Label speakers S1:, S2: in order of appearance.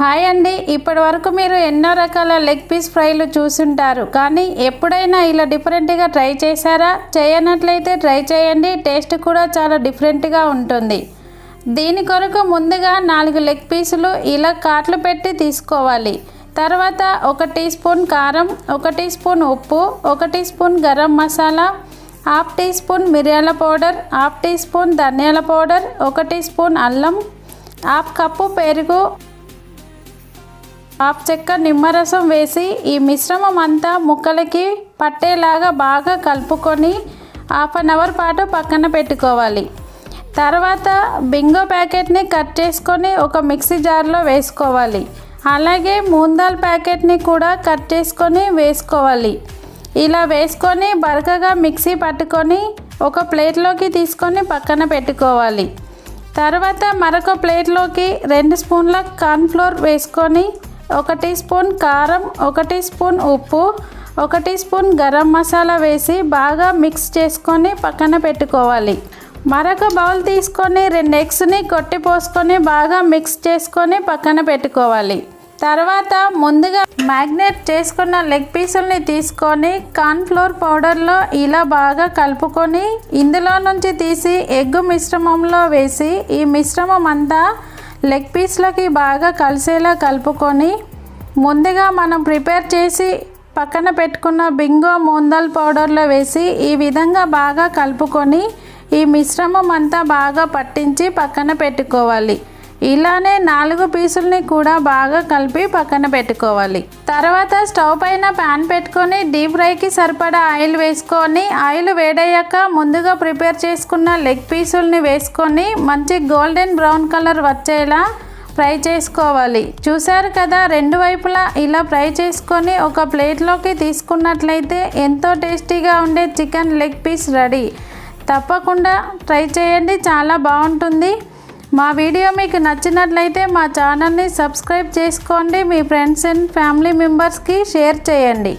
S1: Hi అండి, ఇప్పటి వరకు మీరు ఎన్నో రకాల లెగ్ పీస్ ఫ్రైలు చూసుంటారు. కానీ ఎప్పుడైనా ఇలా డిఫరెంట్గా ట్రై చేశారా? చేయనట్లయితే ట్రై చేయండి. టేస్ట్ కూడా చాలా డిఫరెంట్గా ఉంటుంది. దీని కొరకు ముందుగా 4 లెగ్ పీసులు ఇలా కాట్లు పెట్టి తీసుకోవాలి. తర్వాత 1 టీ స్పూన్ కారం, 1 టీ స్పూన్ ఉప్పు, 1 teaspoon garam masala, half teaspoon మిరియాల పౌడర్, హాఫ్ టీ స్పూన్ ధనియాల పౌడర్, 1 టీ స్పూన్ అల్లం, హాఫ్ కప్పు పెరుగు, హాఫ్ చెక్క నిమ్మరసం వేసి ఈ మిశ్రమం అంతా ముక్కలకి పట్టేలాగా బాగా కలుపుకొని హాఫ్ అన్ అవర్ పాటు పక్కన పెట్టుకోవాలి. తర్వాత బింగో ప్యాకెట్ని కట్ చేసుకొని ఒక మిక్సీ జార్లో వేసుకోవాలి. అలాగే మూందాల్ ప్యాకెట్ని కూడా కట్ చేసుకొని వేసుకోవాలి. ఇలా వేసుకొని బరకగా మిక్సీ పట్టుకొని ఒక ప్లేట్లోకి తీసుకొని పక్కన పెట్టుకోవాలి. తర్వాత మరొక ప్లేట్లోకి 2 స్పూన్ల కార్న్ఫ్లోర్ వేసుకొని 1 టీ స్పూన్ కారం, 1 టీ స్పూన్ ఉప్పు, 1 టీ స్పూన్ గరం మసాలా వేసి బాగా మిక్స్ చేసుకొని పక్కన పెట్టుకోవాలి. మరొక బౌల్ తీసుకొని 2 ఎగ్స్ని కొట్టి పోసుకొని బాగా మిక్స్ చేసుకొని పక్కన పెట్టుకోవాలి. తర్వాత ముందుగా మ్యాగ్నేట్ చేసుకున్న లెగ్ పీసుల్ని తీసుకొని కార్న్ఫ్లోర్ పౌడర్లో ఇలా బాగా కలుపుకొని ఇందులో నుంచి తీసి ఎగ్గు మిశ్రమంలో వేసి ఈ మిశ్రమం అంతా లెగ్ పీస్లకి బాగా కలిసేలా కలుపుకొని ముందుగా మనం ప్రిపేర్ చేసి పక్కన పెట్టుకున్న బింగో మూందాల్ పౌడర్లో వేసి ఈ విధంగా బాగా కలుపుకొని ఈ మిశ్రమం అంతా బాగా పట్టించి పక్కన పెట్టుకోవాలి. ఇలానే 4 పీసుల్ని కూడా బాగా కలిపి పక్కన పెట్టుకోవాలి. తర్వాత స్టవ్ పైన ప్యాన్ పెట్టుకొని డీప్ ఫ్రైకి సరిపడా ఆయిల్ వేసుకొని ఆయిల్ వేడయ్యాక ముందుగా ప్రిపేర్ చేసుకున్న లెగ్ పీసుల్ని వేసుకొని మంచి గోల్డెన్ బ్రౌన్ కలర్ వచ్చేలా ఫ్రై చేసుకోవాలి. చూసారు కదా, 2 వైపులా ఇలా ఫ్రై చేసుకొని ఒక ప్లేట్లోకి తీసుకున్నట్లయితే ఎంతో టేస్టీగా ఉండే చికెన్ లెగ్ పీస్ రెడీ. తప్పకుండా ట్రై చేయండి, చాలా బాగుంటుంది. మా వీడియో మీకు నచ్చినట్లయితే మా ఛానల్ని సబ్స్క్రైబ్ చేసుకోండి. మీ ఫ్రెండ్స్ అండ్ ఫ్యామిలీ మెంబర్స్కి షేర్ చేయండి.